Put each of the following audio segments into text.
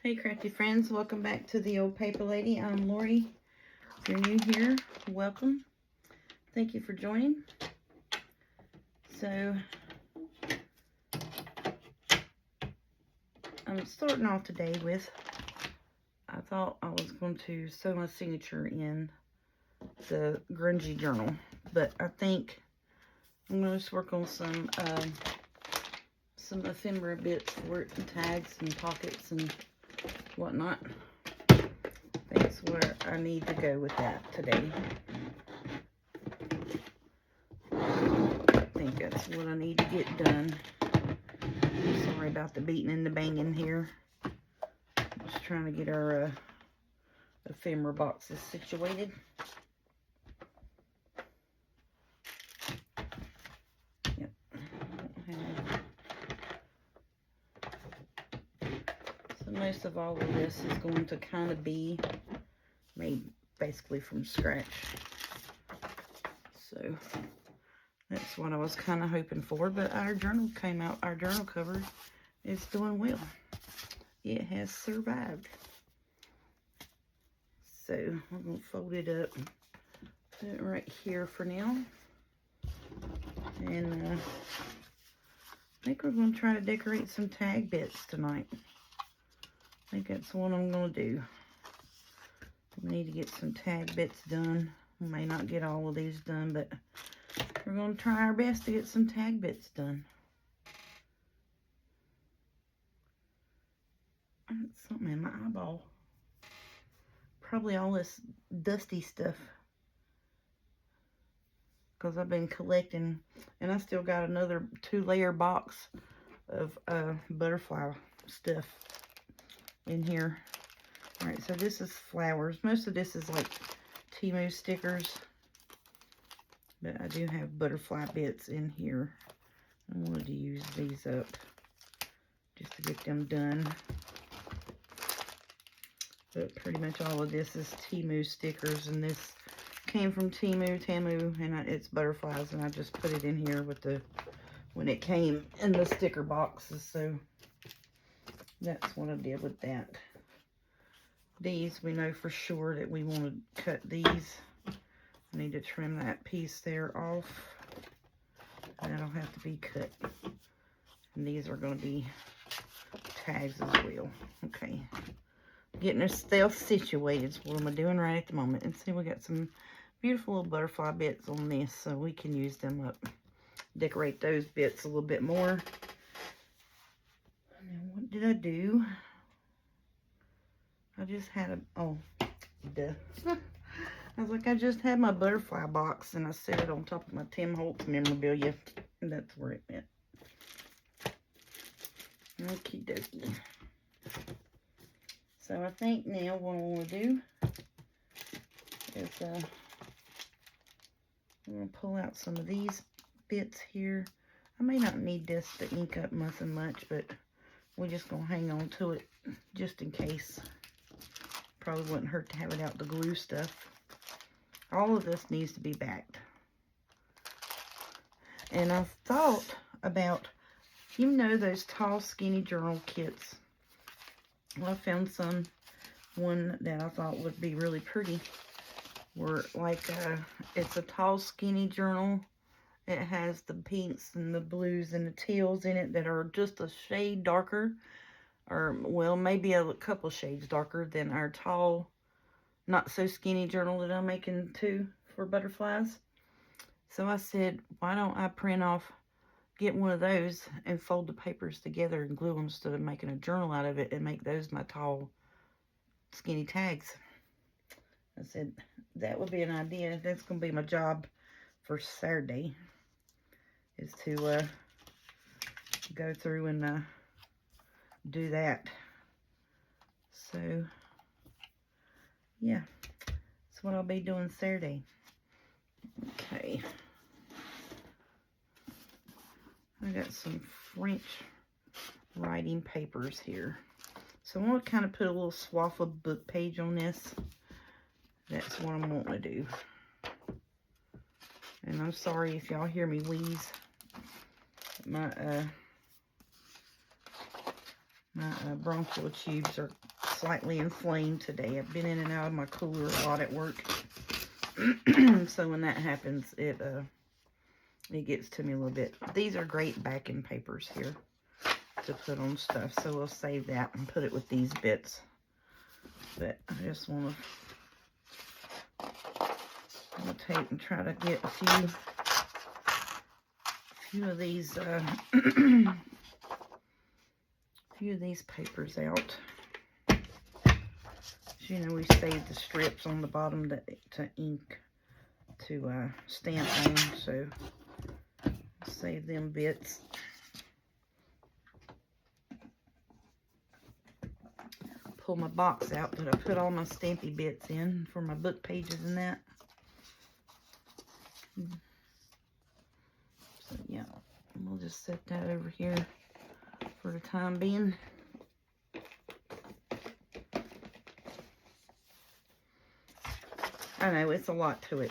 Hey crafty friends, welcome back to the Old Paper Lady. I'm Lori. If you're new here, welcome. Thank you for joining. So I'm starting off today with, I thought I was going to sew my signature in the grungy journal, but I think I'm going to just work on some ephemera bits for it, and tags and pockets and whatnot. That's where I need to go with that today. I think that's what I need to get done. Sorry about the beating and the banging here. Just trying to get our ephemera boxes situated. Yep. So most of all of this is going to kind of be made basically from scratch. So that's what I was kind of hoping for, but our journal came out, our journal cover is doing well. It has survived. So I'm going to fold it up, put it right here for now. And I think we're going to try to decorate some tag bits tonight. I think that's what I'm going to do. We need to get some tag bits done. We may not get all of these done, but we're going to try our best to get some tag bits done. I got something in my eyeball. Probably all this dusty stuff. Because I've been collecting, and I still got another 2-layer box of butterfly stuff in here. Alright, so this is flowers. Most of this is like Temu stickers. But I do have butterfly bits in here. I wanted to use these up just to get them done. But pretty much all of this is Temu stickers, and this came from Temu, and it's butterflies, and I just put it in here with when it came in the sticker boxes. So that's what I did with that. These, we know for sure that we want to cut these. I need to trim that piece there off. That'll have to be cut. And these are going to be tags as well. Okay. Getting ourselves situated is what I'm doing right at the moment. And see, we got some beautiful little butterfly bits on this, so we can use them up. Decorate those bits a little bit more. And then what did I do? I just had duh. I was like, I just had my butterfly box, and I set it on top of my Tim Holtz memorabilia, and that's where it went. Okie dokie. So I think now what I want to do is I'm going to pull out some of these bits here. I may not need this to ink up nothing much, but we're just going to hang on to it just in case. Probably wouldn't hurt to have it out the glue stuff. All of this needs to be backed. And I've thought about, you know, those tall skinny journal kits. Well, I found one that I thought would be really pretty. Where like it's a tall skinny journal. It has the pinks and the blues and the teals in it that are just a shade darker, or well, maybe a couple shades darker than our tall, not so skinny journal that I'm making too for butterflies. So I said, why don't I get one of those and fold the papers together and glue them instead of making a journal out of it, and make those my tall skinny tags. I said that would be an idea. That's going to be my job for Saturday, is to go through and do that. So yeah, that's what I'll be doing Saturday. Okay, I got some French writing papers here, so I want to kind of put a little swath of book page on this. That's what I'm wanting to do. And I'm sorry if y'all hear me wheeze. My bronchial tubes are slightly inflamed today. I've been in and out of my cooler a lot at work. So when that happens, it gets to me a little bit. These are great backing papers here to put on stuff. So we'll save that and put it with these bits. But I just want to take and try to get a few of these few of these papers out. You know, we save the strips on the bottom to ink to stamp on, so save them bits. Pull my box out that I put all my stampy bits in for my book pages and that. So yeah, we'll just set that over here for the time being. I know, it's a lot to it.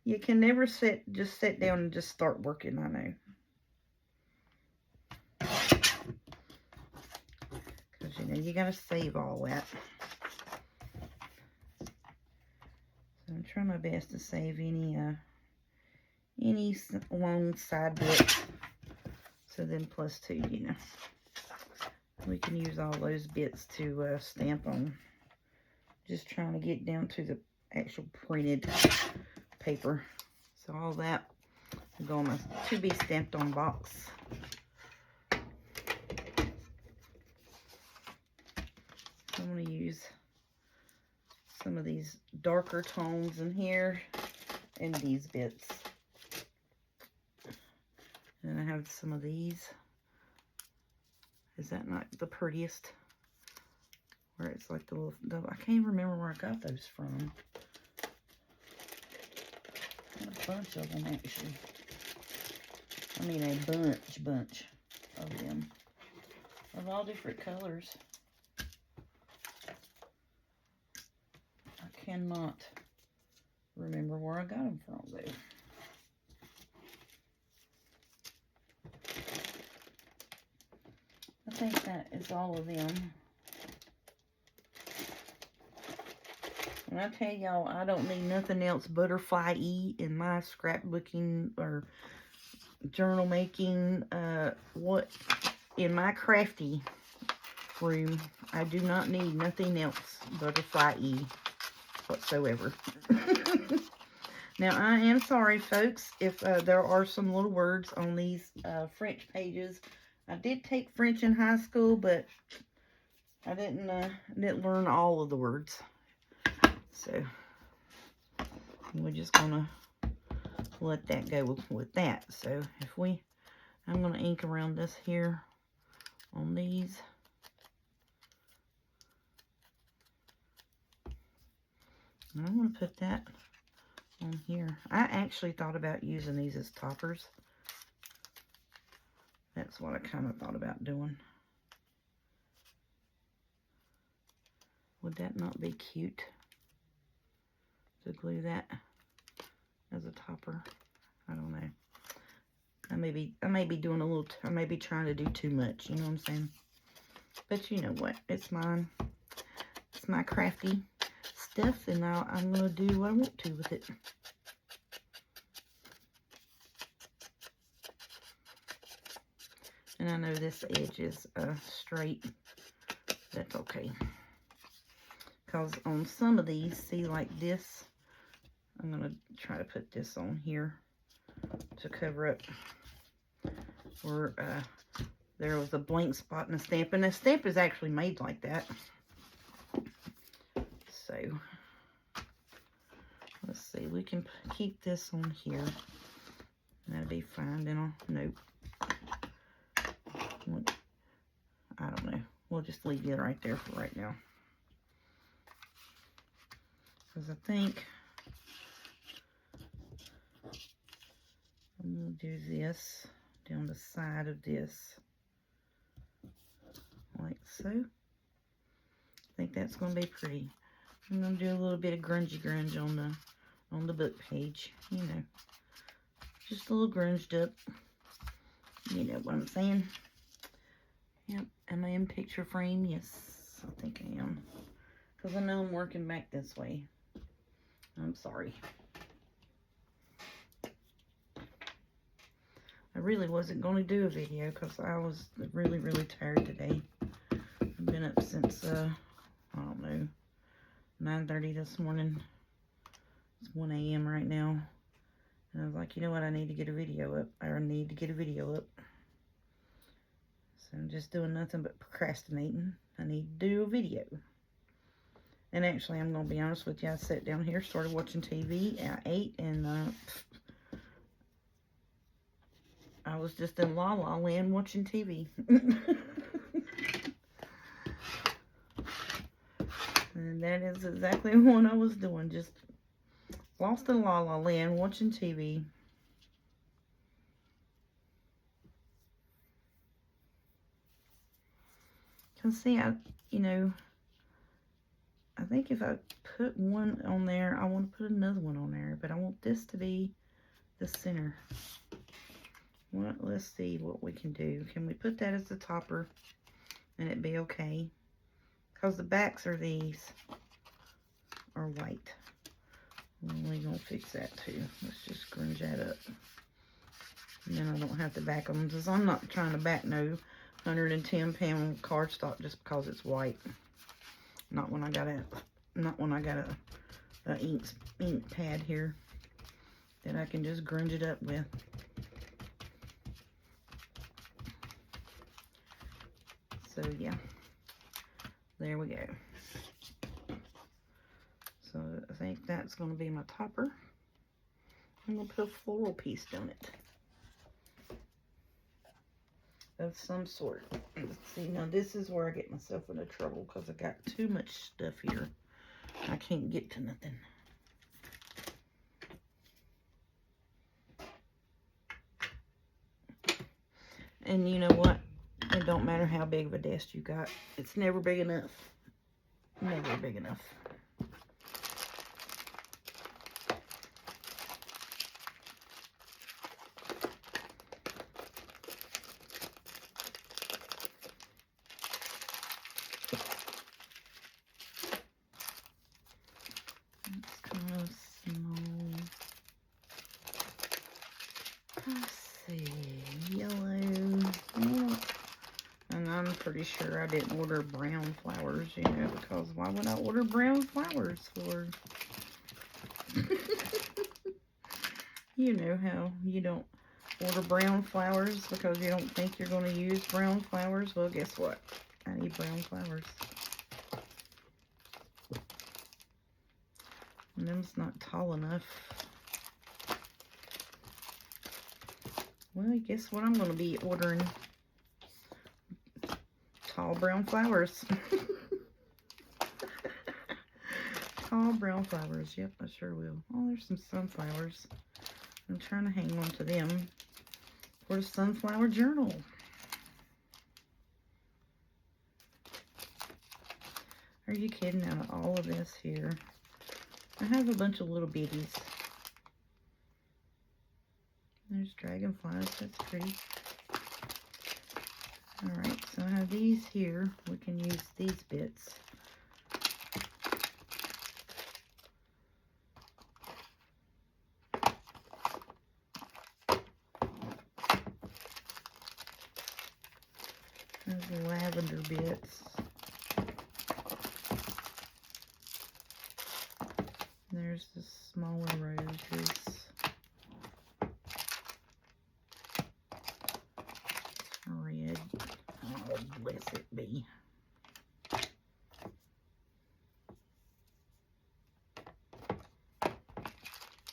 You can never just sit down and just start working, I know. Because, you know, you got to save all that. So I'm trying my best to save any long side bits. So then plus 2, you know. We can use all those bits to stamp on. Just trying to get down to the actual printed paper. So all that will go on my to be stamped on box. I'm going to use some of these darker tones in here and these bits. And I have some of these. Is that not the prettiest? Where it's like the little, I can't even remember where I got those from. A bunch of them, actually. I mean, a bunch of them. Of all different colors. I cannot remember where I got them from, though. I think that is all of them. And I tell y'all, I don't need nothing else butterfly-y in my scrapbooking or journal making. In my crafty room, I do not need nothing else butterfly-y whatsoever. Now, I am sorry, folks, if there are some little words on these French pages. I did take French in high school, but I didn't learn all of the words. So, we're just going to let that go with that. So, I'm going to ink around this here on these. And I'm going to put that on here. I actually thought about using these as toppers. That's what I kind of thought about doing. Would that not be cute? To glue that as a topper. I don't know. I may be doing a little, I may be trying to do too much, you know what I'm saying? But you know what? It's mine. It's my crafty stuff, and I'm going to do what I want to with it. And I know this edge is straight. That's okay. Because on some of these, see, like this, I'm going to try to put this on here to cover up where there was a blank spot in the stamp. And the stamp is actually made like that. So, let's see. We can keep this on here. That'll be fine. Then I'll, nope. I don't know. We'll just leave it right there for right now. Because I think I'm going to do this down the side of this. Like so. I think that's going to be pretty. I'm going to do a little bit of grunge on the book page. You know. Just a little grunged up. You know what I'm saying. Yep, am I in picture frame? Yes, I think I am. Because I know I'm working back this way. I'm sorry. I really wasn't going to do a video because I was really, really tired today. I've been up since, I don't know, 9:30 this morning. It's 1 a.m. right now. And I was like, you know what, I need to get a video up. I need to get a video up. So I'm just doing nothing but procrastinating. I need to do a video. And actually, I'm going to be honest with you. I sat down here, started watching TV. I ate, and I was just in La La Land watching TV. And that is exactly what I was doing. Just lost in La La Land watching TV. Because see, I think if I put one on there, I want to put another one on there. But I want this to be the center. Well, let's see what we can do. Can we put that as the topper and it be okay? Because the backs of these are white. We're going to fix that too. Let's just grunge that up. And then I don't have to back them. Because I'm not trying to back no 110-pound cardstock just because it's white. Not when I got a ink pad here that I can just grunge it up with. So yeah, there we go. So I think that's going to be my topper. I'm going to put a floral piece on it of some sort. Let's see, now this is where I get myself into trouble because I got too much stuff here. I can't get to nothing. And you know what? It don't matter how big of a desk you got. It's never big enough. Never big enough. It's kind of small. Let's see. Yellow. And I'm pretty sure I didn't order brown flowers, you know, because why would I order brown flowers for? You know how you don't order brown flowers because you don't think you're going to use brown flowers. Well, guess what? I need brown flowers. And them's not tall enough. Well, guess what? I'm going to be ordering tall brown flowers. Tall brown flowers. Yep, I sure will. Oh, there's some sunflowers. I'm trying to hang on to them for the sunflower journal. Are you kidding? Out of all of this here, I have a bunch of little bitties. There's dragonflies. That's pretty. Alright, so I have these here. We can use these bits. There's the lavender bits. There's the smaller roses. Red. Oh, bless it be.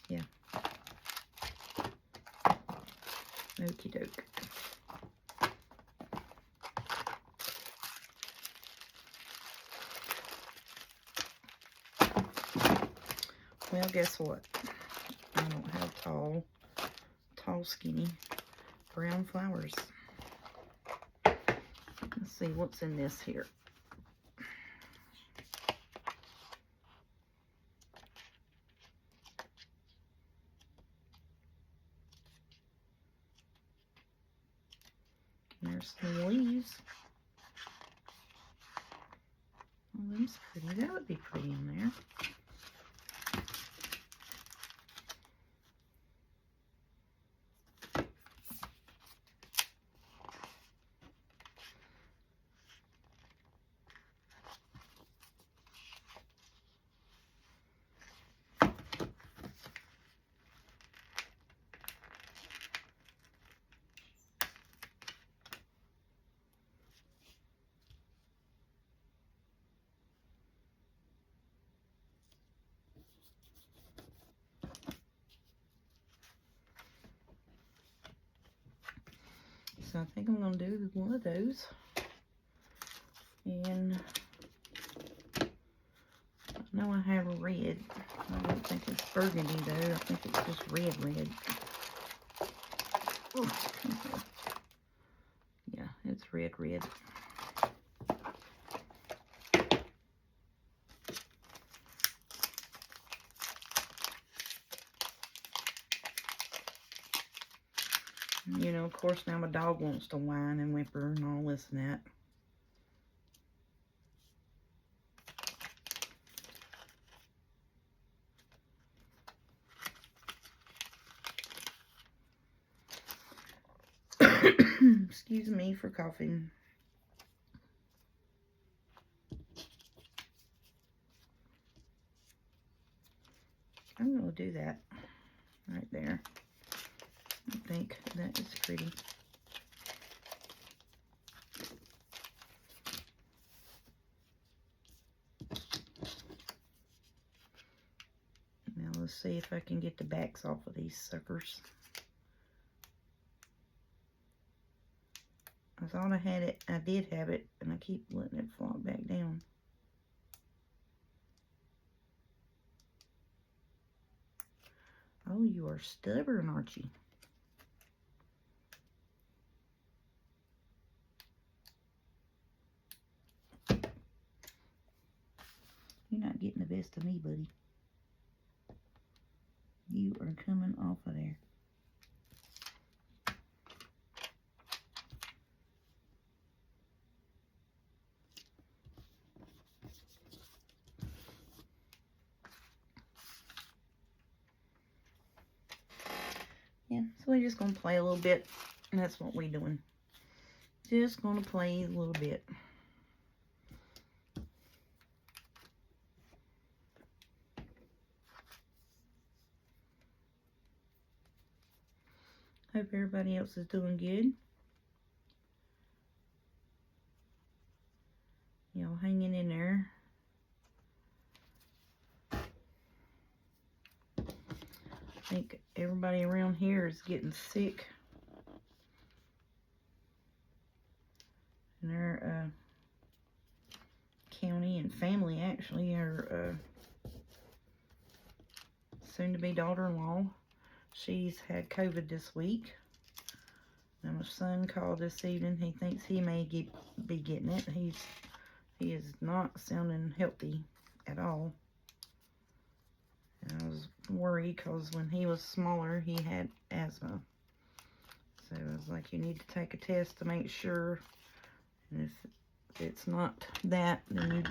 Yeah. Okie doke. Well, guess what? I don't have tall, skinny brown flowers. Let's see what's in this here. There's some leaves. Well, them's pretty. That would be pretty in there. So I think I'm going to do one of those. And I know I have a red. I don't think it's burgundy though. I think it's just red. Oh, okay. Yeah, it's red. You know, of course, now my dog wants to whine and whimper and all this and that. Excuse me for coughing. I'm going to do that right there. I think that is pretty. Now let's see if I can get the backs off of these suckers. I thought I had it. I did have it, and I keep letting it flop back down. Oh, you are stubborn, aren't you? You're not getting the best of me, buddy. You are coming off of there. Yeah, so we're just going to play a little bit, and that's what we're doing. Just going to play a little bit. Hope everybody else is doing good. Y'all hanging in there. I think everybody around here is getting sick. And our county and family actually are soon-to-be daughter-in-law. She's had COVID this week. And my son called this evening. He thinks he may be getting it. He is not sounding healthy at all. And I was worried because when he was smaller, he had asthma. So I was like, you need to take a test to make sure. And if it's not that, then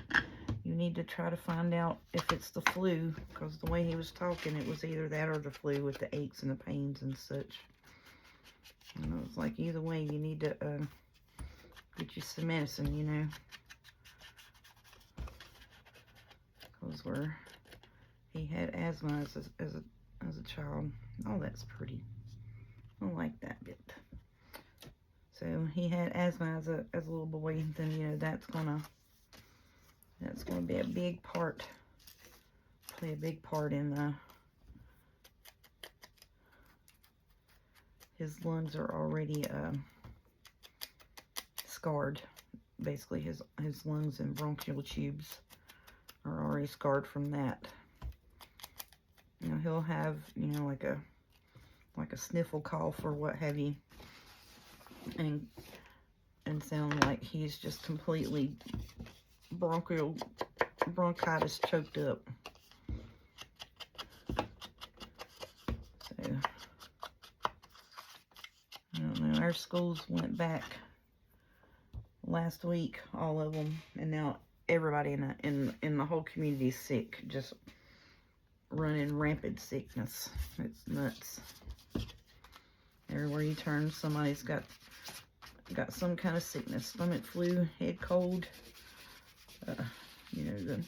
you need to try to find out if it's the flu. Because the way he was talking, it was either that or the flu with the aches and the pains and such. And I was like, either way, you need to get you some medicine, you know. Because he had asthma as a child. Oh, that's pretty. I like that bit. So he had asthma as a little boy, and then you know that's gonna be a big part. Play a big part in his lungs are already scarred. Basically, his lungs and bronchial tubes are already scarred from that. You know, he'll have, you know, like a sniffle cough or what have you, and sound like he's just completely bronchitis choked up. So I don't know. Our schools went back last week, all of them, and now everybody in the whole community is sick, just running rampant sickness. It's nuts. Everywhere you turn, somebody's got some kind of sickness, stomach flu, head cold, you know,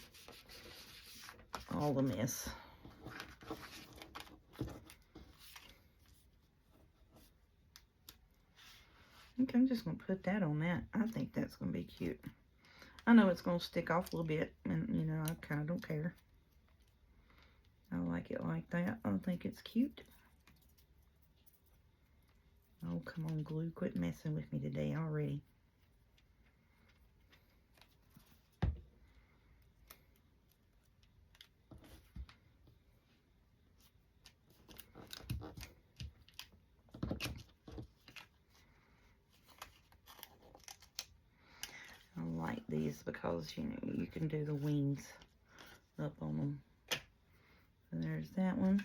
all the mess. Okay, I'm just going to put that on that. I think that's going to be cute. I know it's going to stick off a little bit, and, you know, I kind of don't care. I like it like that. I think it's cute. Oh, come on, glue. Quit messing with me today already. I like these because, you know, you can do the wings up on them. And there's that one.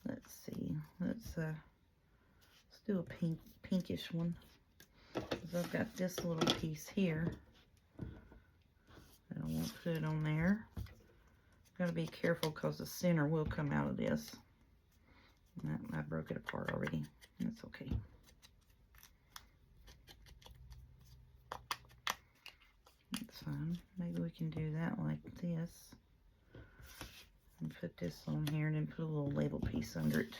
Let's see. Let's do a pinkish one. So I've got this little piece here that I want to put on there. Got to be careful because the center will come out of this. I broke it apart already. That's okay. That's fine. Maybe we can do that like this. And put this on here and then put a little label piece under it.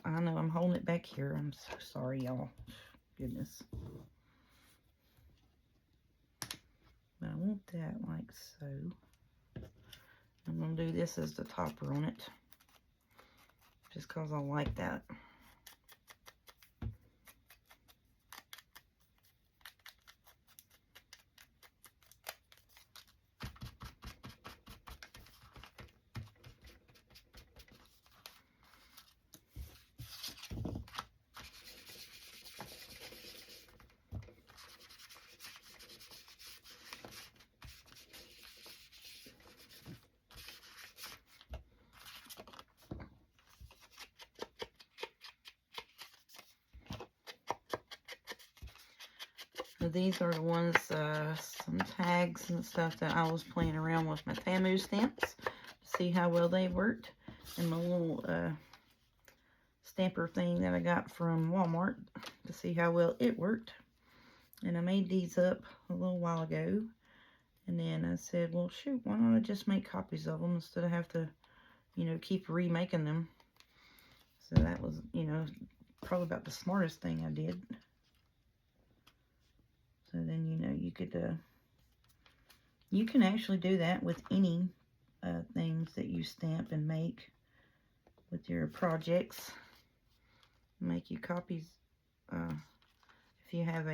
I know I'm holding it back here. I'm so sorry, y'all. Goodness. But I want that like so. I'm going to do this as the topper on it. Just because I like that. These are the ones, some tags and stuff that I was playing around with my Tamu stamps to see how well they worked. And my little stamper thing that I got from Walmart to see how well it worked. And I made these up a little while ago. And then I said, well, shoot, why don't I just make copies of them instead of have to, you know, keep remaking them. So that was, you know, probably about the smartest thing I did. So then, you know, you can actually do that with any things that you stamp and make with your projects. Make you copies if you have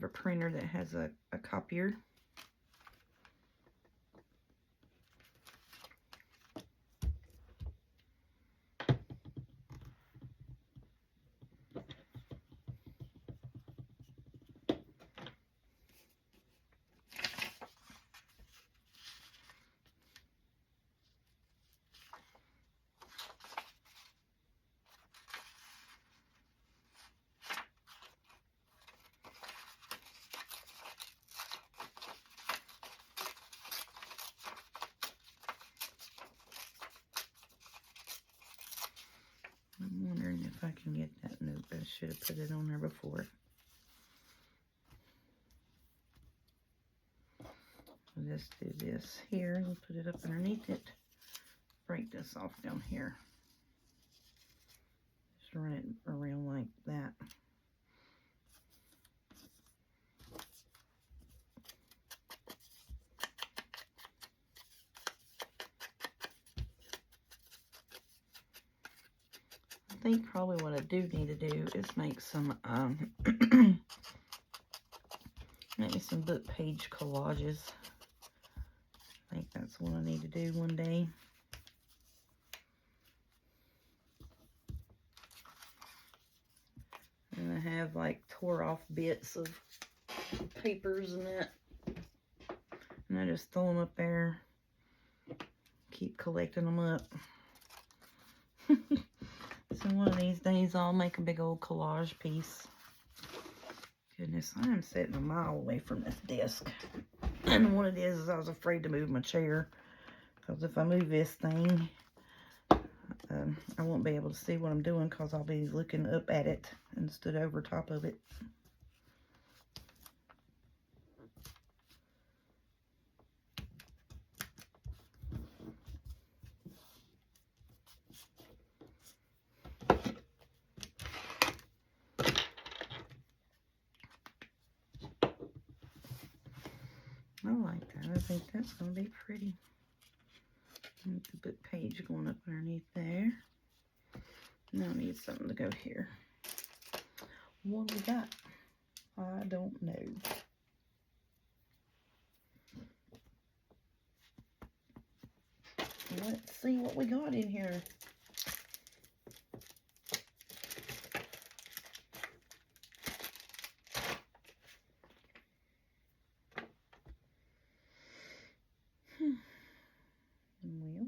a printer that has a copier. I'm wondering if I can get that note. I should have put it on there before. We'll just do this here. We'll put it up underneath it. Break this off down here. Just run it around like that. I think probably what I do need to do is make some maybe some book page collages. I think that's what I need to do one day. And I have like tore off bits of papers and that. And I just throw them up there. keep collecting them up. So one of these days I'll make a big old collage piece. Goodness, I am sitting a mile away from this desk. And what it is I was afraid to move my chair. Because if I move this thing, I won't be able to see what I'm doing because I'll be looking up at it instead over top of it. I like that. I think that's going to be pretty. The book page going up underneath there. Now I need something to go here. What we got? I don't know. Let's see what we got in here. Well,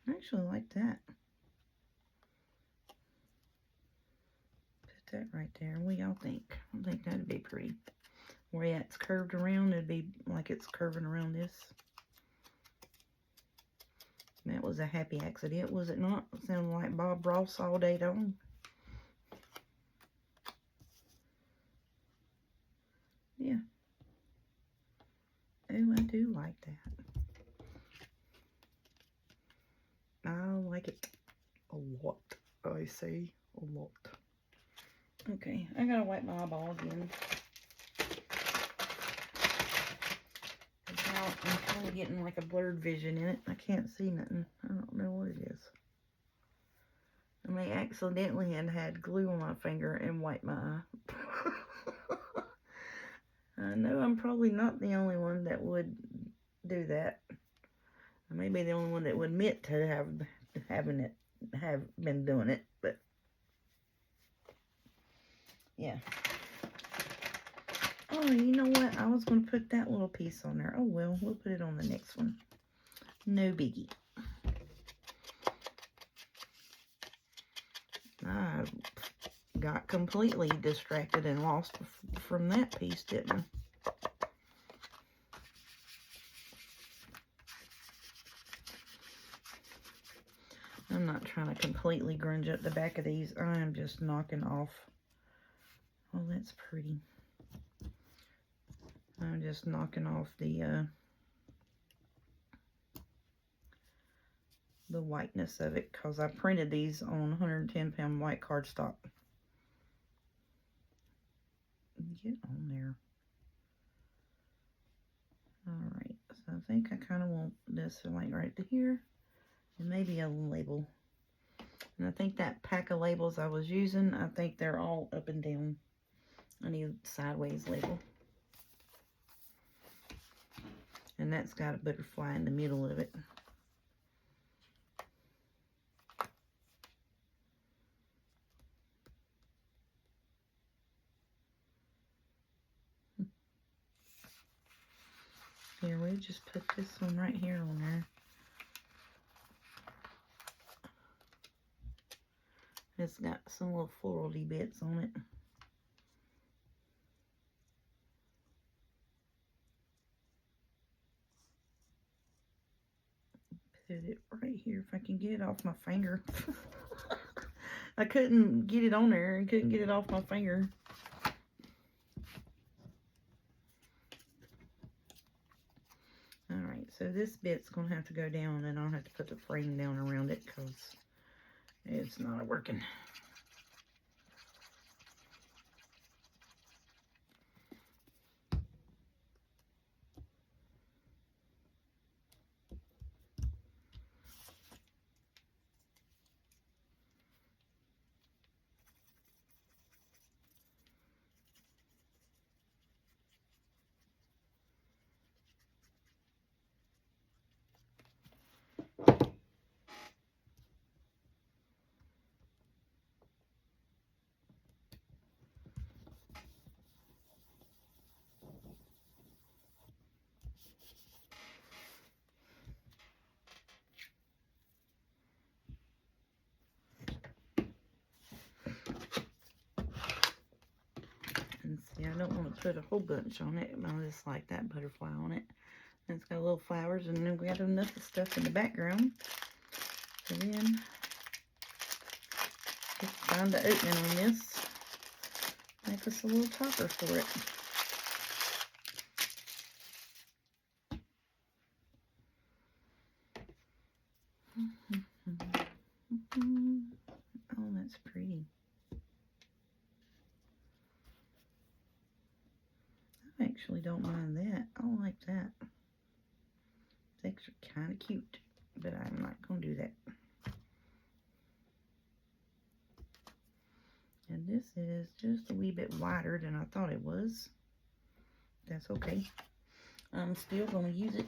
I actually like that. Put that right there. What do y'all think? I think that'd be pretty. Where it's curved around, it'd be like it's curving around this. That was a happy accident, was it not? It sounded like Bob Ross all day long. Yeah. Oh, I do like that. I like it a lot. I say a lot. Okay, I gotta wipe my eyeball again. Now I'm kind of getting like a blurred vision in it. I can't see nothing. I don't know what it is. I may accidentally had glue on my finger and wiped my eye. I know I'm probably not the only one that would do that. I may be the only one that would admit to have been doing it, but yeah. Oh, you know what? I was going to put that little piece on there. Oh, well, we'll put it on the next one. No biggie. I got completely distracted and lost from that piece, didn't I? I'm not trying to completely grunge up the back of these. I am just knocking off. Oh, that's pretty. I'm just knocking off the whiteness of it because I printed these on 110-pound white cardstock. Get on there. Alright, so I think I kind of want this like right to here and maybe a label. And I think that pack of labels I was using, I think they're all up and down. I need a sideways label. And that's got a butterfly in the middle of it. Here, we just put this one right here on there. It's got some little florally bits on it. Put it right here if I can get it off my finger. I couldn't get it on there and couldn't get it off my finger. Alright, so this bit's going to have to go down and I'll have to put the frame down around it because it's not working. And see, I don't want to put a whole bunch on it. I just like that butterfly on it. And it's got little flowers, and then we got enough of stuff in the background. So then, just find the opening on this. Make us a little topper for it. Oh, that's pretty. I actually don't mind that. I like that. It's actually kind of cute, but I'm not going to do that. And this is just a wee bit wider than I thought it was. That's okay. I'm still going to use it.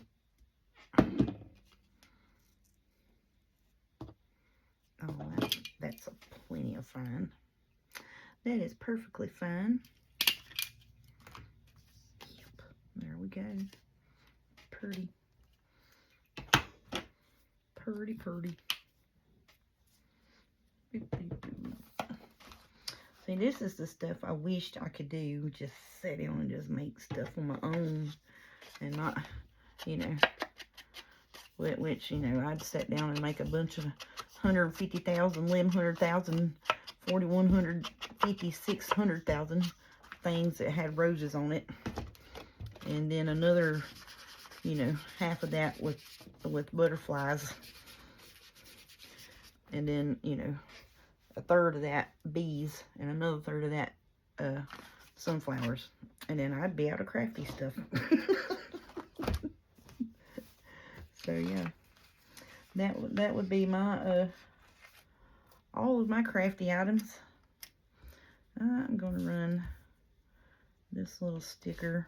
Oh, that's a plenty of fine. That is perfectly fine. Yep. There we go. Pretty. Pretty, pretty. See, this is the stuff I wished I could do. Just sit down and just make stuff on my own. And not, you know, which, you know, I'd sit down and make a bunch of 150,000, 1,100,000, 4,150, 600,000 things that had roses on it. And then another, you know, half of that with butterflies. And then, you know, a third of that bees, and another third of that sunflowers. And then I'd be out of crafty stuff. So yeah, that would be my all of my crafty items. I'm going to run this little sticker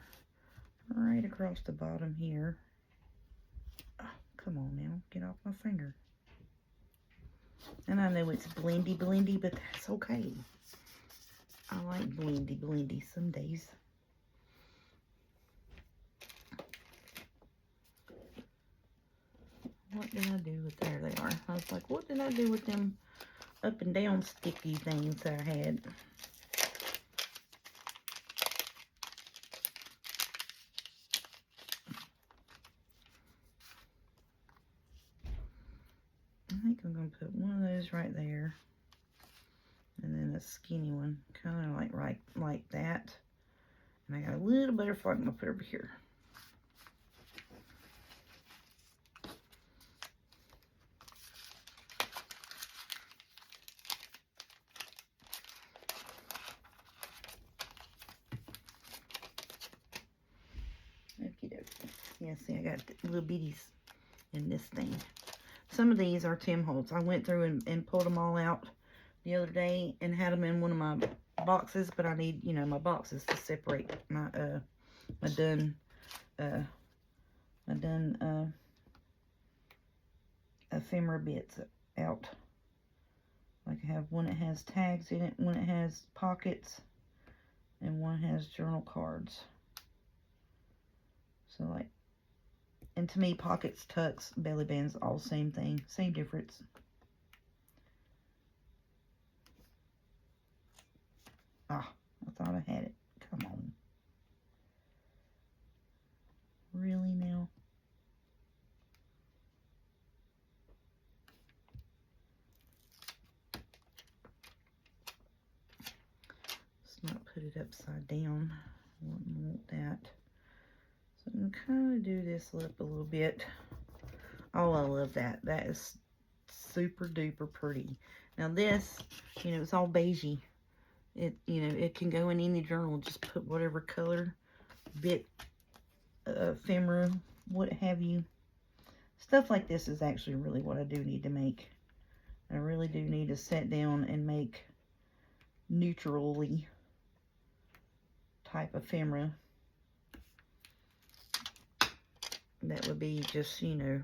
right across the bottom here. Oh, come on now, get off my finger. And I know it's blendy, but that's okay. I like blendy some days. What did I do with, there they are. I was like, what did I do with them up and down sticky things that I had? I think I'm going to put one of those right there. And then a skinny one, kind of like that. And I got a little butterfly I'm going to put over here. Yeah, see, I got little bitties in this thing. Some of these are Tim Holtz. I went through and pulled them all out the other day and had them in one of my boxes, but I need, you know, my boxes to separate my done ephemera bits out. Like I have one that has tags in it, one that has pockets, and one has journal cards. So like, and to me, pockets, tucks, belly bands, all same thing, same difference. Ah, I thought I had it. Come on. Really now? Let's not put it upside down. I wouldn't want that. So I'm going to kind of do this lip a little bit. Oh, I love that. That is super duper pretty. Now this, you know, it's all beigey. It, you know, it can go in any journal. Just put whatever color, bit, ephemera, what have you. Stuff like this is actually really what I do need to make. I really do need to sit down and make neutrally type ephemera. That would be just, you know,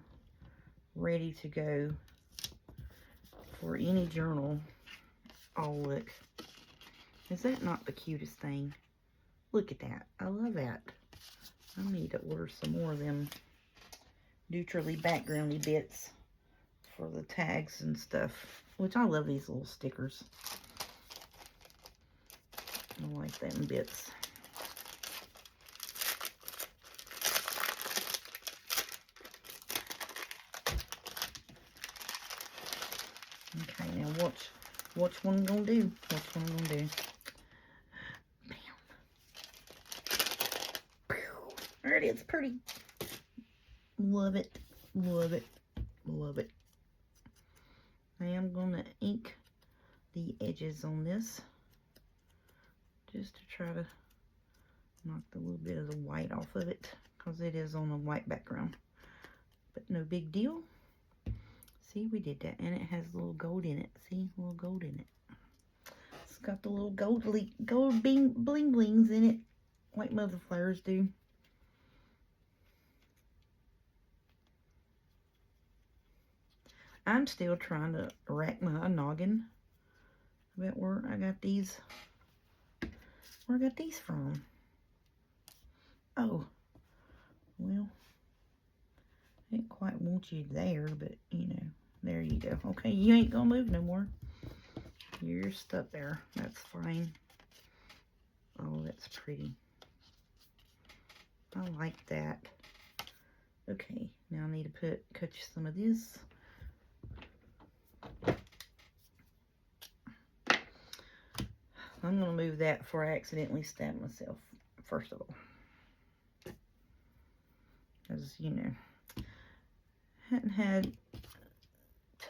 ready to go for any journal. Oh, look. Is that not the cutest thing? Look at that. I love that. I need to order some more of them neutrally backgroundy bits for the tags and stuff. Which I love these little stickers. I like them bits. watch which one I'm gonna do. Which one I'm gonna do. Bam. There it is, pretty. Love it, love it, love it. I am gonna ink the edges on this just to try to knock a little bit of the white off of it, because it is on a white background. But no big deal. See, we did that, and it has a little gold in it. See, a little gold in it. It's got the little gold bling blings in it, like mother flowers do. I'm still trying to rack my noggin about where I got these from. Oh, well, I didn't quite want you there, but you know, there you go. Okay, you ain't gonna move no more. You're stuck there. That's fine. Oh, that's pretty. I like that. Okay, now I need to cut you some of this. I'm gonna move that before I accidentally stab myself, first of all. Because, you know, hadn't had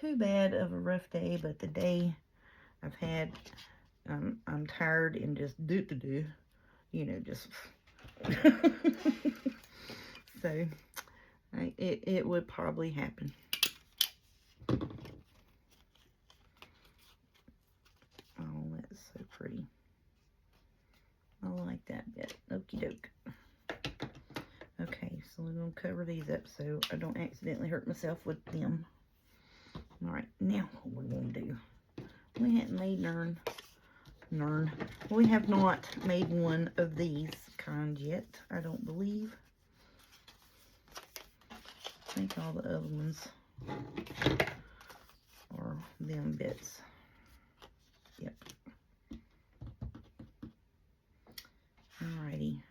too bad of a rough day, but the day I've had, I'm tired and just you know, just so it would probably happen. Oh, that's so pretty. I like that bit. Okie doke. Okay, so we're going to cover these up so I don't accidentally hurt myself with them. Alright, now what we're going to do. We hadn't made we have not made one of these kind yet, I don't believe. I think all the other ones are them bits. Yep. Alrighty.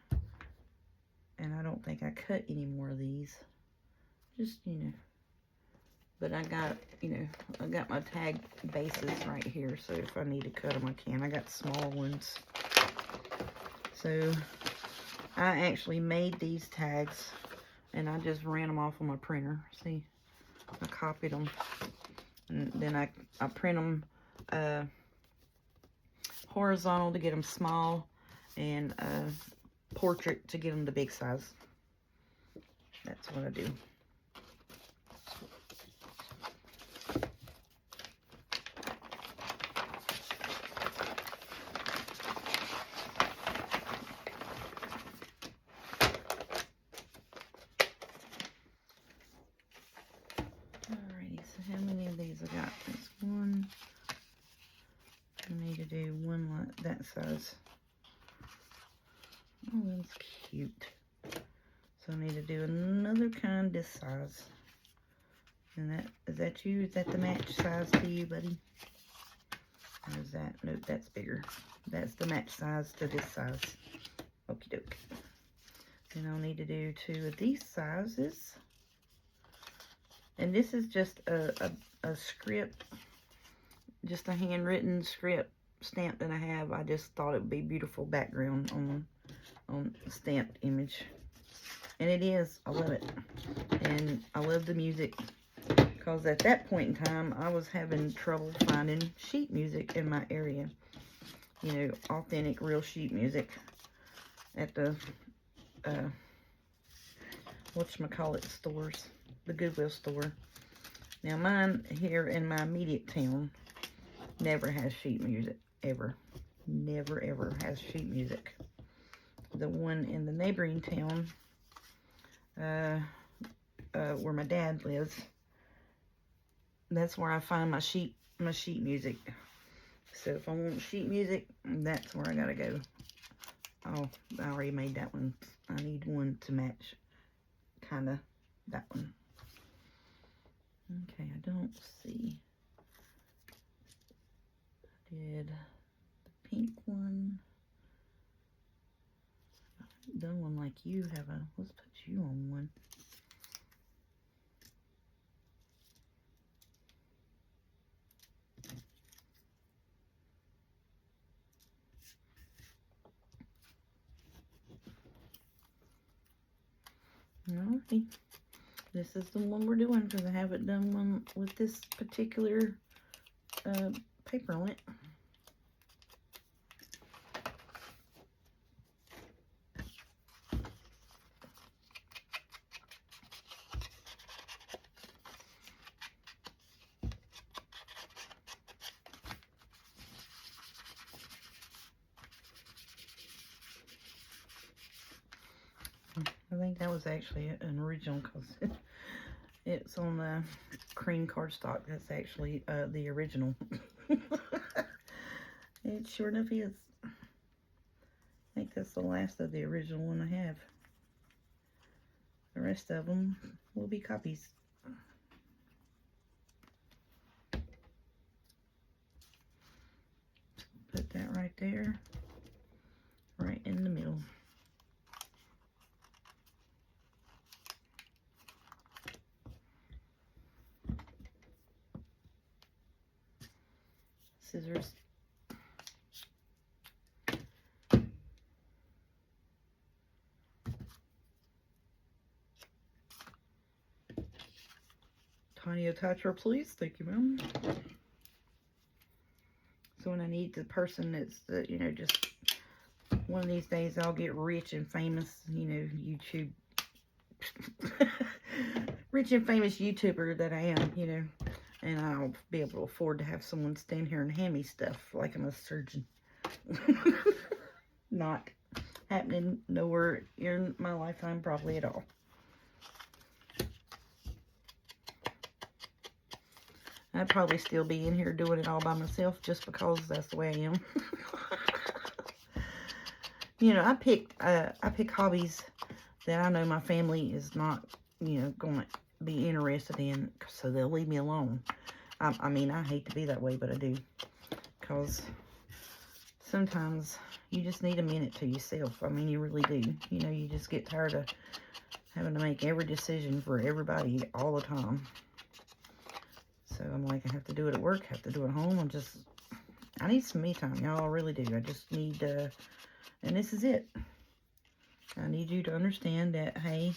And I don't think I cut any more of these. Just, you know. But I got, you know, I got my tag bases right here. So if I need to cut them, I can. I got small ones. So I actually made these tags. And I just ran them off on my printer. See? I copied them. And then I print them horizontal to get them small. And portrait to get them the big size. That's what I do. Alrighty, so how many of these I got? There's one. I need to do one like that size. Oh, that's cute. So I need to do another kind this size. And is that you? Is that the match size to you, buddy? Or is that? Nope, that's bigger. That's the match size to this size. Okie doke. Then I'll need to do 2 of these sizes. And this is just a script, just a handwritten script stamp that I have. I just thought it would be beautiful background on a stamped image. And it is. I love it. And I love the music. Because at that point in time, I was having trouble finding sheet music in my area. You know, authentic, real sheet music at the, whatchamacallit stores. The Goodwill store. Now, mine here in my immediate town never has sheet music. Ever. Never, ever has sheet music. The one in the neighboring town, where my dad lives, that's where I find my sheet music. So if I want sheet music, that's where I gotta go. Oh, I already made that one. I need one to match kind of that one. Okay, I don't see. I did the pink one. I've done one like you have a. Let's put you on one. Alrighty. This is the one we're doing because I haven't done one with this particular paper on it. I think that was actually an original because it's on the cream cardstock. That's actually the original. It sure enough is. I think that's the last of the original one I have. The rest of them will be copies. Put that right there, right in the middle. Scissors. Tiny attacher, please. Thank you, ma'am. So when I need the person that's, you know, just one of these days I'll get rich and famous, you know, YouTube. Rich and famous YouTuber that I am, you know. And I'll be able to afford to have someone stand here and hand me stuff like I'm a surgeon. Not happening nowhere in my lifetime probably at all. I'd probably still be in here doing it all by myself just because that's the way I am. You know, I pick hobbies that I know my family is not, you know, going to be interested in, so they'll leave me alone. I mean, I hate to be that way, but I do. Because sometimes you just need a minute to yourself. I mean, you really do. You know, you just get tired of having to make every decision for everybody all the time. So I'm like, I have to do it at work, I have to do it at home. I need some me time, y'all. I really do. I just need, and this is it. I need you to understand that, hey,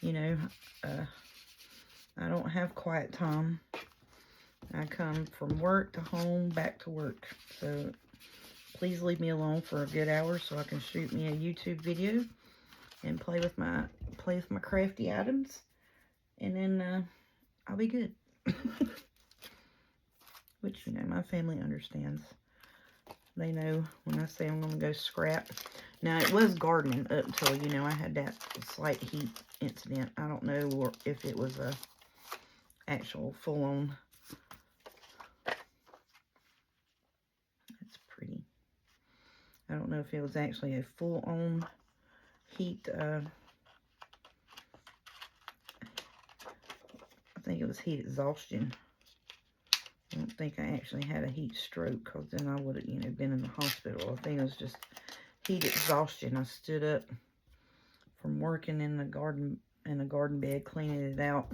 you know, I don't have quiet time. I come from work to home, back to work. So please leave me alone for a good hour so I can shoot me a YouTube video and play with my crafty items. And then I'll be good. Which, you know, my family understands. They know when I say I'm going to go scrap. Now, it was gardening up until, you know, I had that slight heat incident. I don't know if it was a actual full-on. That's pretty. I don't know if it was actually a full-on heat. I think it was heat exhaustion. I don't think I actually had a heat stroke, because then I would have, you know, been in the hospital. I think it was just heat exhaustion. I stood up from working in the garden bed, cleaning it out.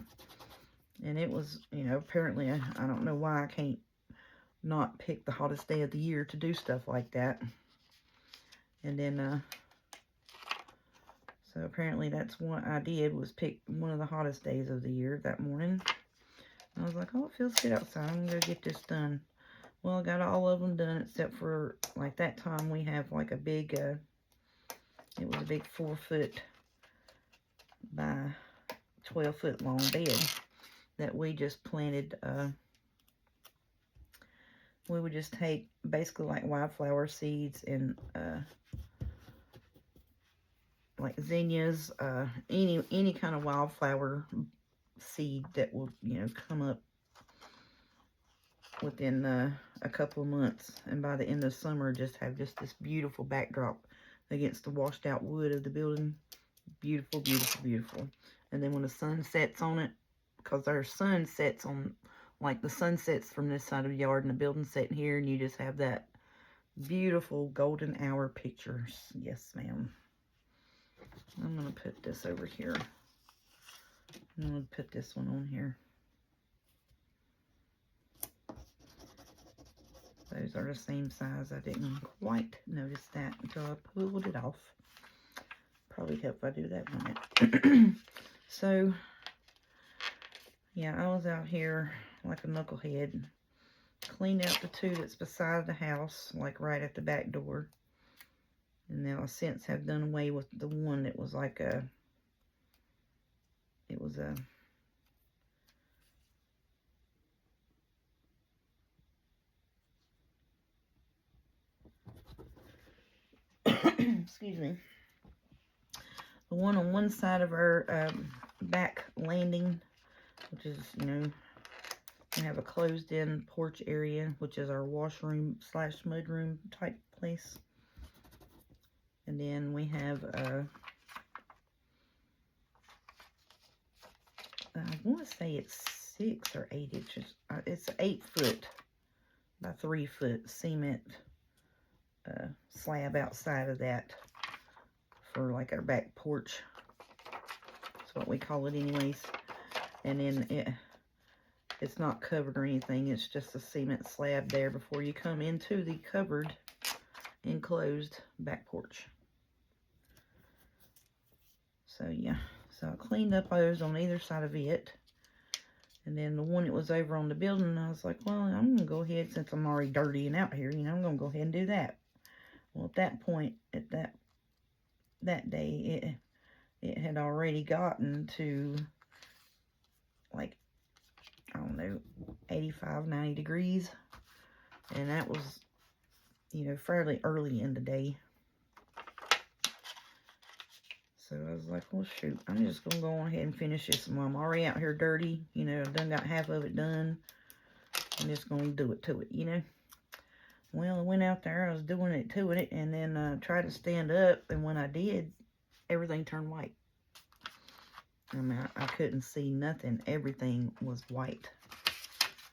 And it was, you know, apparently, I don't know why I can't not pick the hottest day of the year to do stuff like that. And then, so apparently that's what I did, was pick one of the hottest days of the year that morning. I was like, oh, it feels good outside. I'm going to go get this done. Well, I got all of them done except for, like, that time we have, like, a big, it was a big 4-foot by 12-foot long bed that we just planted. We would just take basically, like, wildflower seeds and, like, zinnias, any kind of wildflower seed that will, you know, come up within a couple of months, and by the end of summer just have just this beautiful backdrop against the washed out wood of the building. Beautiful, beautiful, beautiful. And then when the sun sets on it, because our sun sets on, like, the sun sets from this side of the yard and the building setting here, and you just have that beautiful golden hour pictures. Yes, ma'am. I'm going to put this over here. I'm going to put this one on here. Those are the same size. I didn't quite notice that until I pulled it off. Probably help if I do that one. So, yeah, I was out here like a knucklehead. Cleaned out the two that's beside the house, like right at the back door. And now I since have done away with the one that was like a, it was a, excuse me, the one on one side of our back landing, which is, you know, we have a closed in porch area, which is our washroom slash mudroom type place. And then we have I want to say it's 6 or 8 inches. It's 8 foot by 3 foot cement slab outside of that for like our back porch. That's what we call it anyways. And then it's not covered or anything. It's just a cement slab there before you come into the covered enclosed back porch. So yeah, so I cleaned up those on either side of it. And then the one that was over on the building, I was like, well, I'm going to go ahead, since I'm already dirty and out here, you know, I'm going to go ahead and do that. Well, at that point, at that day, it had already gotten to, like, I don't know, 85, 90 degrees. And that was, you know, fairly early in the day. So I was like, well, shoot, I'm just going to go on ahead and finish this one. I'm already out here dirty. You know, I've done got half of it done. I'm just going to do it to it, you know. Well, I went out there. I was doing it to it. And then tried to stand up. And when I did, everything turned white. I mean, I couldn't see nothing. Everything was white.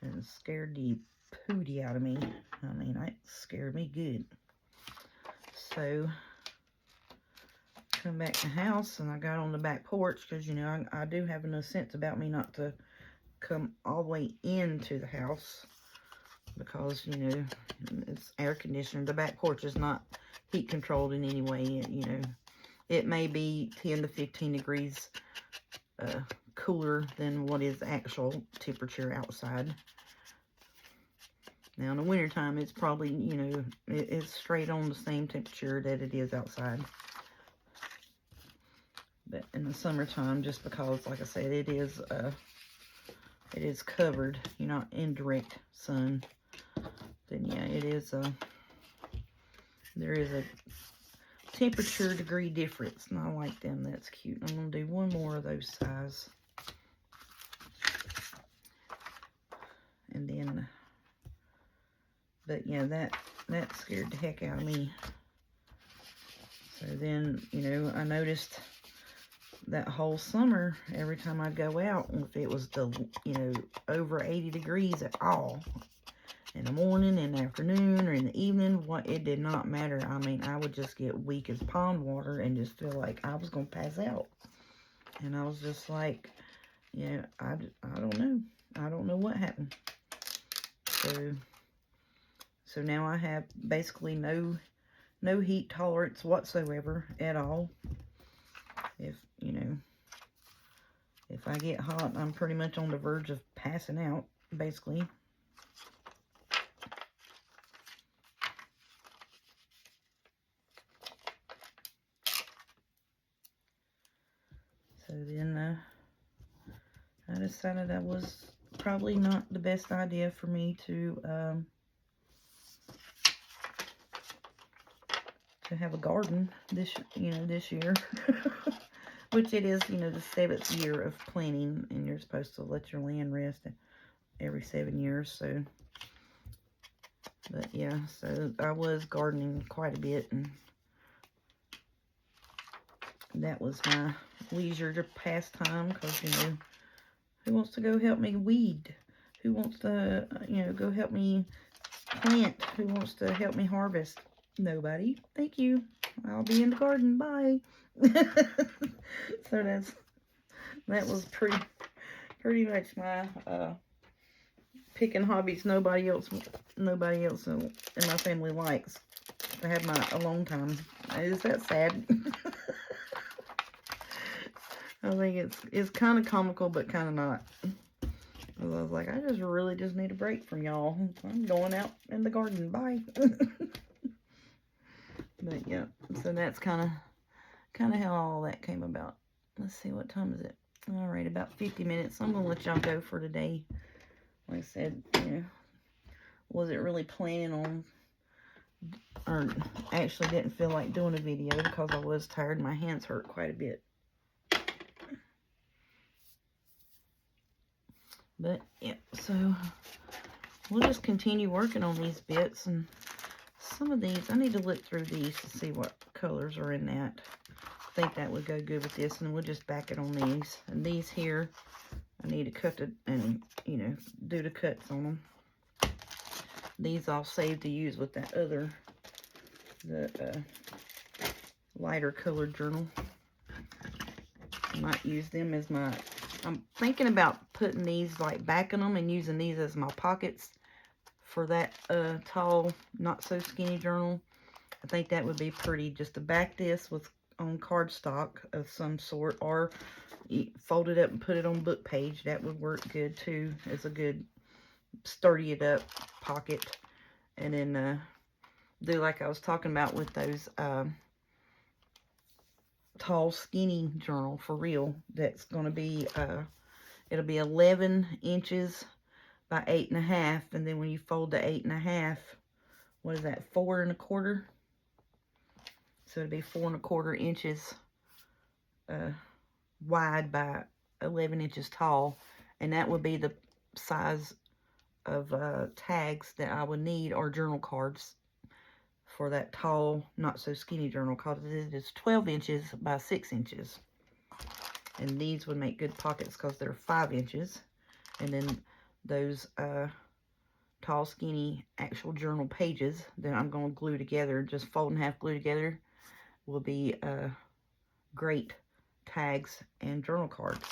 And it scared the pooty out of me. I mean, it scared me good. So come back to the house, and I got on the back porch because, you know, I do have enough sense about me not to come all the way into the house because, you know, it's air conditioned. The back porch is not heat controlled in any way. You know, it may be 10 to 15 degrees cooler than what is the actual temperature outside. Now in the wintertime, it's probably, you know, it's straight on the same temperature that it is outside. But in the summertime, just because, like I said, it is covered, you're not in direct sun, then yeah, it is there is a temperature degree difference, and I like them. That's cute. I'm gonna do one more of those size, and then, but yeah, that scared the heck out of me. So then, you know, I noticed that whole summer, every time I'd go out, if it was you know, over 80 degrees at all, in the morning, in the afternoon, or in the evening, it did not matter. I mean, I would just get weak as pond water and just feel like I was going to pass out. And I was just like, yeah, I don't know. I don't know what happened. So now I have basically no heat tolerance whatsoever at all. If, you know, if I get hot, I'm pretty much on the verge of passing out, basically. So then I decided that was probably not the best idea for me to have a garden this year. Which it is, you know, the 7th year of planting, and you're supposed to let your land rest every 7 years, so. But yeah, so I was gardening quite a bit, and that was my leisure pastime, because, you know, who wants to go help me weed? Who wants to, you know, go help me plant? Who wants to help me harvest? Nobody. Thank you. I'll be in the garden. Bye. So that was pretty much my picking hobbies nobody else in my family likes. To have my alone time. Is that sad? I think it's kind of comical, but kind of not. I was like, I really just need a break from y'all. I'm going out in the garden. Bye. But yeah, so that's kind of how all that came about. Let's see, what time is it? All right, about 50 minutes. I'm gonna let y'all go for today. Like I said, wasn't really planning on, or actually didn't feel like doing a video because I was tired. My hands hurt quite a bit. But yeah, so we'll just continue working on these bits, and some of these, I need to look through these to see what colors are in that. I think that would go good with this, and we'll just back it on these. And these here, I need to cut it and, do the cuts on them. These I'll save to use with that other, the lighter colored journal. I might use them as my, I'm thinking about putting these, like backing them and using these as my pockets for that tall, not so skinny journal. I think that would be pretty, just to back this with on cardstock of some sort, or fold it up and put it on book page. That would work good too, as a good sturdy it up pocket. And then do like I was talking about with those tall skinny journal for real. That's going to be it'll be 11 inches by 8.5, and then when you fold the 8.5, what is that, 4 1/4? So it'll be 4 1/4 inches wide by 11 inches tall, and that would be the size of tags that I would need, or journal cards, for that tall, not so skinny journal, because it is 12 inches by 6 inches. And these would make good pockets because they're 5 inches. And then those tall, skinny actual journal pages that I'm going to glue together, just fold and half glue together, will be great tags and journal cards.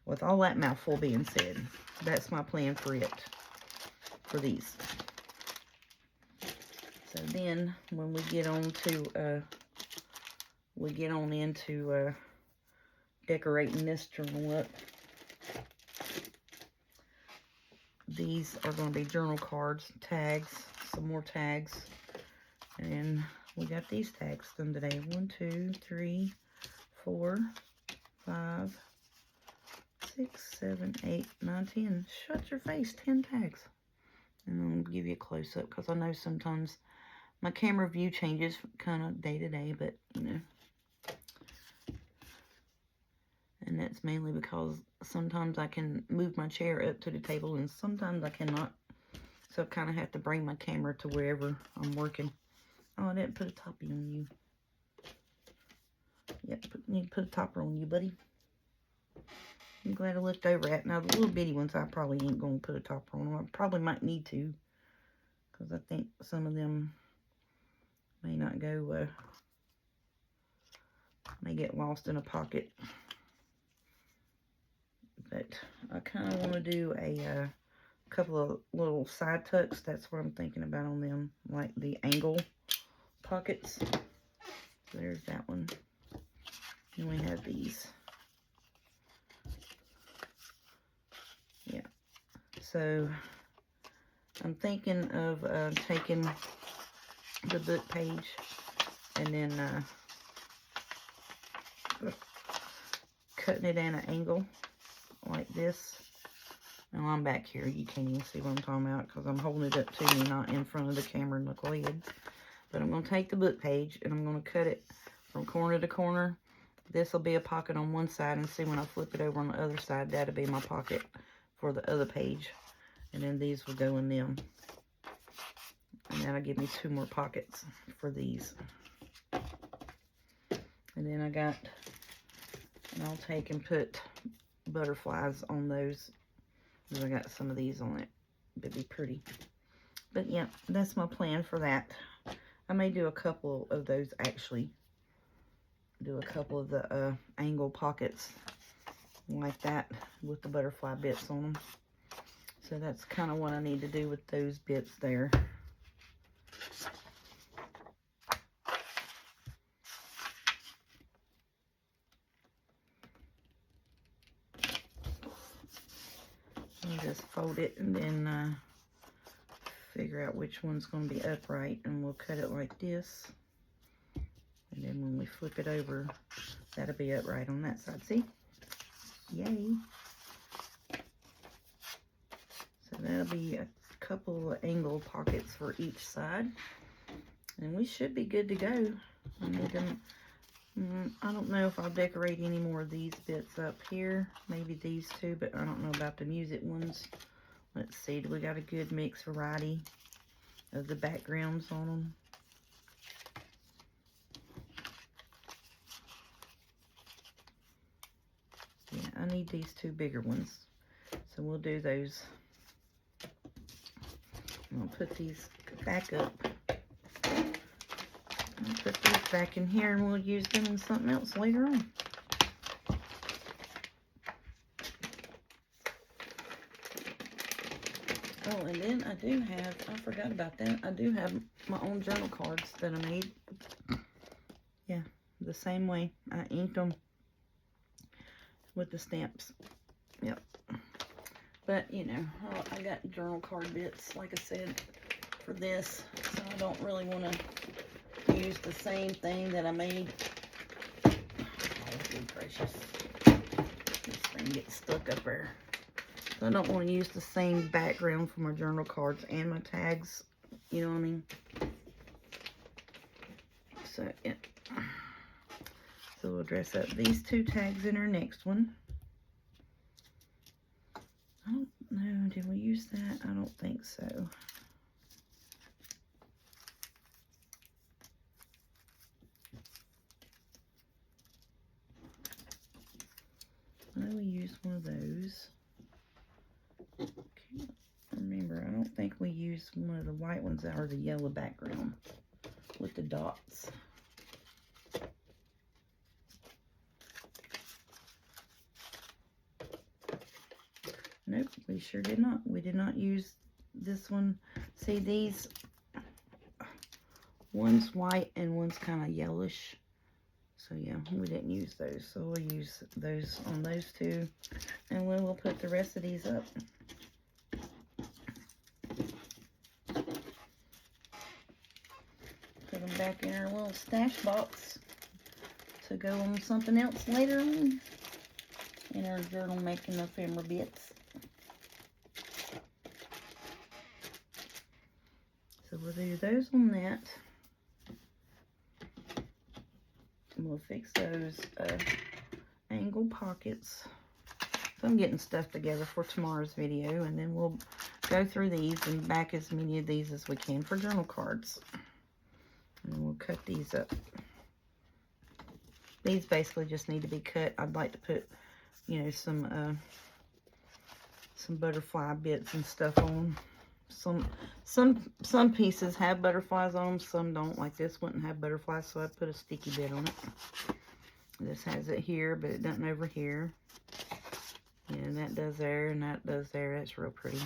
With all that mouthful being said, that's my plan for it, for these. So then, when we get on to, into decorating this journal up, these are going to be journal cards, tags, some more tags, and we got these tags done today. 1, 2, 3, 4, 5, 6, 7, 8, 9, 10. Shut your face, 10 tags. And I'm going to give you a close-up because I know sometimes my camera view changes kind of day to day, but, and that's mainly because sometimes I can move my chair up to the table and sometimes I cannot. So I kind of have to bring my camera to wherever I'm working. Oh, I didn't put a toppy on you. Yep, need to put a topper on you, buddy. I'm glad I looked over at. Now, the little bitty ones, I probably ain't going to put a topper on them. I probably might need to, because I think some of them may not go, may get lost in a pocket. But I kind of want to do a couple of little side tucks. That's what I'm thinking about on them, like the angle pockets. So there's that one. And we have these. Yeah. So I'm thinking of taking the book page and then cutting it at an angle like this. Now I'm back here. You can't even see what I'm talking about because I'm holding it up to me, not in front of the camera and the lid. But I'm going to take the book page and I'm going to cut it from corner to corner. This will be a pocket on one side, and see when I flip it over on the other side, that'll be my pocket for the other page. And then these will go in them. And that'll give me 2 more pockets for these. And then I got, and I'll take and put butterflies on those. Because I got some of these on it. It'd be pretty. But yeah, that's my plan for that. I may do a couple of those actually. Do a couple of the angle pockets like that with the butterfly bits on them. So that's kind of what I need to do with those bits there. I'll just fold it and then figure out which one's going to be upright, and we'll cut it like this. And then when we flip it over, that'll be upright on that side. See? Yay. So that'll be a couple of angle pockets for each side. And we should be good to go. I need them. I don't know if I'll decorate any more of these bits up here. Maybe these two, but I don't know about the music ones. Let's see, do we got a good mix variety of the backgrounds on them? Yeah, I need these two bigger ones. So we'll do those. I'm going to put these back up. I'll put these back in here and we'll use them in something else later on. Oh, and then I do have, I forgot about that, I do have my own journal cards that I made. Yeah, the same way. I inked them with the stamps. Yep. But, you know, I got journal card bits, like I said, for this. So I don't really want to use the same thing that I made. Oh, good gracious. This thing gets stuck up there. So I don't want to use the same background for my journal cards and my tags. You know what I mean? So, yeah. So we'll dress up these two tags in our next one. I don't know. Did we use that? I don't think so. I know we used one of those. Can't remember. I don't think we used one of the white ones or the yellow background with the dots. Nope, we sure did not. We did not use this one. See, these, one's white and one's kind of yellowish. So yeah, we didn't use those. So we'll use those on those two. And we will put the rest of these up. Put them back in our little stash box to go on something else later on in our journal making ephemera bits. So we'll do those on that. And we'll fix those angle pockets. So I'm getting stuff together for tomorrow's video, and then we'll go through these and back as many of these as we can for journal cards. And then we'll cut these up. These basically just need to be cut. I'd like to put, you know, some butterfly bits and stuff on. Some pieces have butterflies on them, some don't. Like this wouldn't have butterflies, so I put a sticky bit on it. This has it here, but it doesn't over here. And that does there, and that does there. That's real pretty.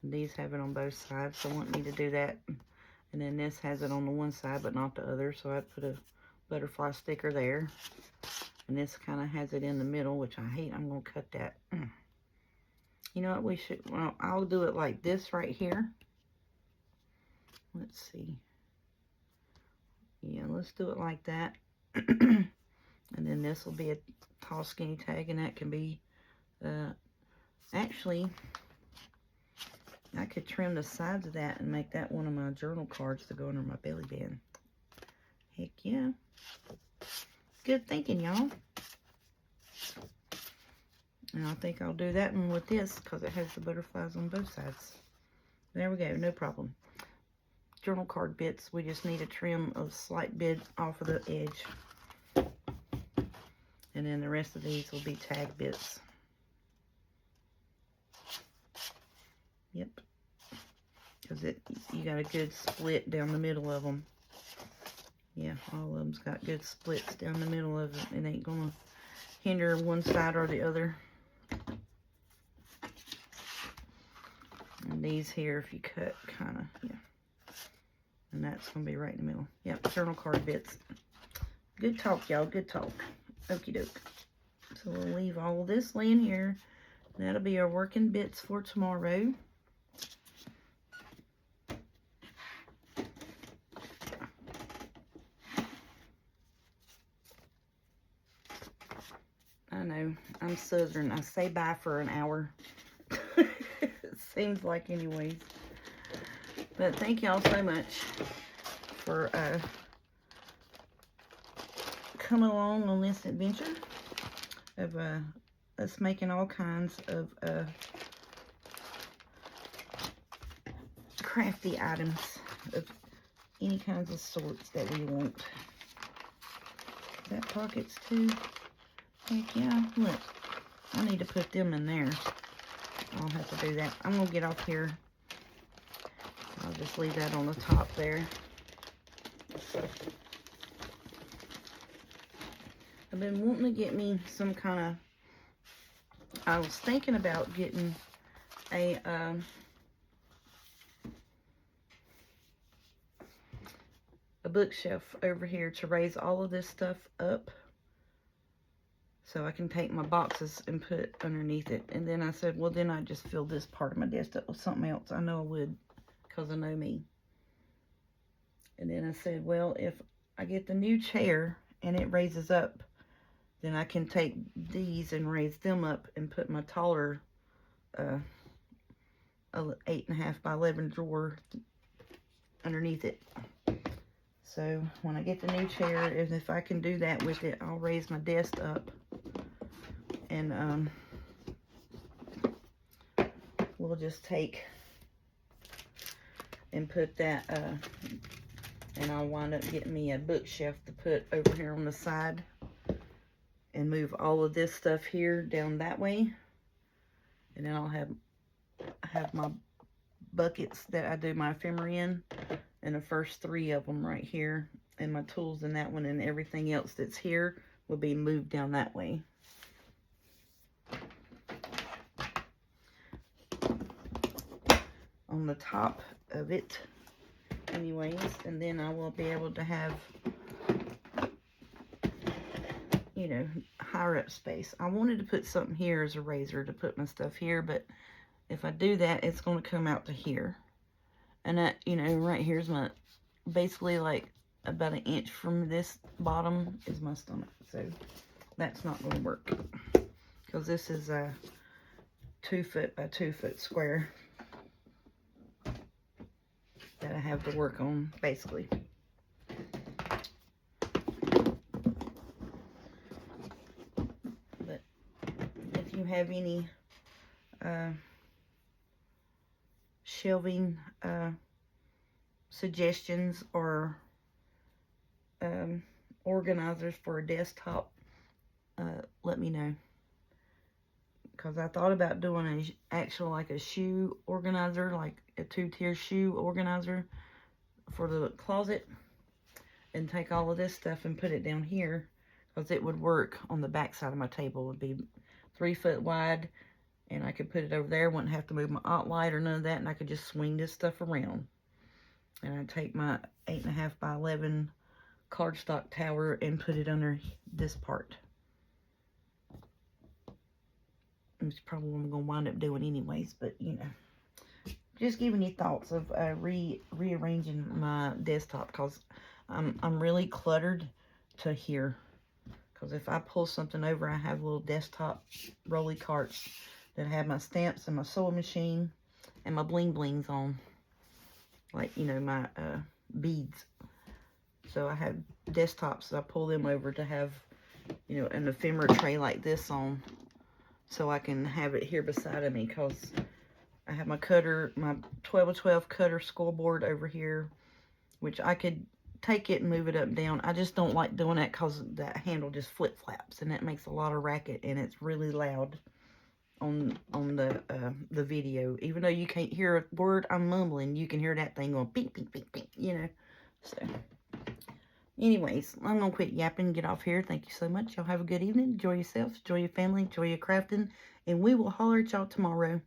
And these have it on both sides, so I wouldn't need to do that. And then this has it on the one side, but not the other, so I put a butterfly sticker there. And this kind of has it in the middle, which I hate. I'm going to cut that. You know what we should, well, I'll do it like this right here. Let's see. Yeah, let's do it like that. And then this will be a tall skinny tag, and that can be, actually, I could trim the sides of that and make that one of my journal cards to go under my belly band. Heck yeah. Good thinking, y'all. And I think I'll do that one with this because it has the butterflies on both sides. There we go, no problem. Journal card bits, we just need to trim a slight bit off of the edge. And then the rest of these will be tag bits. Yep. Because you got a good split down the middle of them. Yeah, all of them's got good splits down the middle of it. It ain't gonna hinder one side or the other. And these here, if you cut, kind of, yeah. And that's going to be right in the middle. Yep, journal card bits. Good talk, y'all. Good talk. Okie doke. So we'll leave all of this laying here. That'll be our working bits for tomorrow. I know, I'm Southern. I say bye for an hour. It seems like anyways. But thank y'all so much for coming along on this adventure of us making all kinds of crafty items of any kinds of sorts that we want. That pockets too. Heck yeah, look. I need to put them in there. I'll have to do that. I'm going to get off here. I'll just leave that on the top there. I've been wanting to get me some kind of... I was thinking about getting a... a bookshelf over here to raise all of this stuff up. So I can take my boxes and put underneath it. And then I said, well, then I'd just fill this part of my desk up with something else. I know I would, because I know me. And then I said, well, if I get the new chair and it raises up, then I can take these and raise them up and put my taller 8.5 by 11 drawer underneath it. So when I get the new chair, if I can do that with it, I'll raise my desk up. And we'll just take and put that, and I'll wind up getting me a bookshelf to put over here on the side and move all of this stuff here down that way. And then I'll have my buckets that I do my ephemera in, and the first 3 of them right here, and my tools in that one, and everything else that's here will be moved down that way. On the top of it anyways, and then I will be able to have, you know, higher up space. I wanted to put something here as a razor to put my stuff here, but if I do that, it's going to come out to here. And that, you know, right here's my, basically like about 1 inch from this bottom is my stomach. So that's not going to work, because this is a 2 foot by 2 foot square that I have to work on, basically. But if you have any shelving suggestions or organizers for a desktop, let me know. Because I thought about doing a actual, like a shoe organizer, like a 2-tier shoe organizer for the closet, and take all of this stuff and put it down here, because it would work on the back side of my table. It would be 3 foot wide, and I could put it over there. Wouldn't have to move my aunt light or none of that, and I could just swing this stuff around. And I'd take my 8.5 by 11 cardstock tower and put it under this part. It's probably what I'm going to wind up doing anyways, but, you know. Just giving you thoughts of rearranging my desktop, because I'm really cluttered to here. Because if I pull something over, I have little desktop rolly carts that have my stamps and my sewing machine and my bling blings on. Like, you know, my beads. So I have desktops, so I pull them over to have, you know, an ephemera tray like this on. So I can have it here beside of me, because I have my cutter, my 12x12 cutter scoreboard over here, which I could take it and move it up and down. I just don't like doing that, because that handle just flip flaps, and that makes a lot of racket, and it's really loud on the video. Even though you can't hear a word I'm mumbling, you can hear that thing going beep beep beep beep, you know. So anyways, I'm gonna quit yapping and get off here. Thank you so much. Y'all have a good evening. Enjoy yourselves, enjoy your family, enjoy your crafting, and we will holler at y'all tomorrow.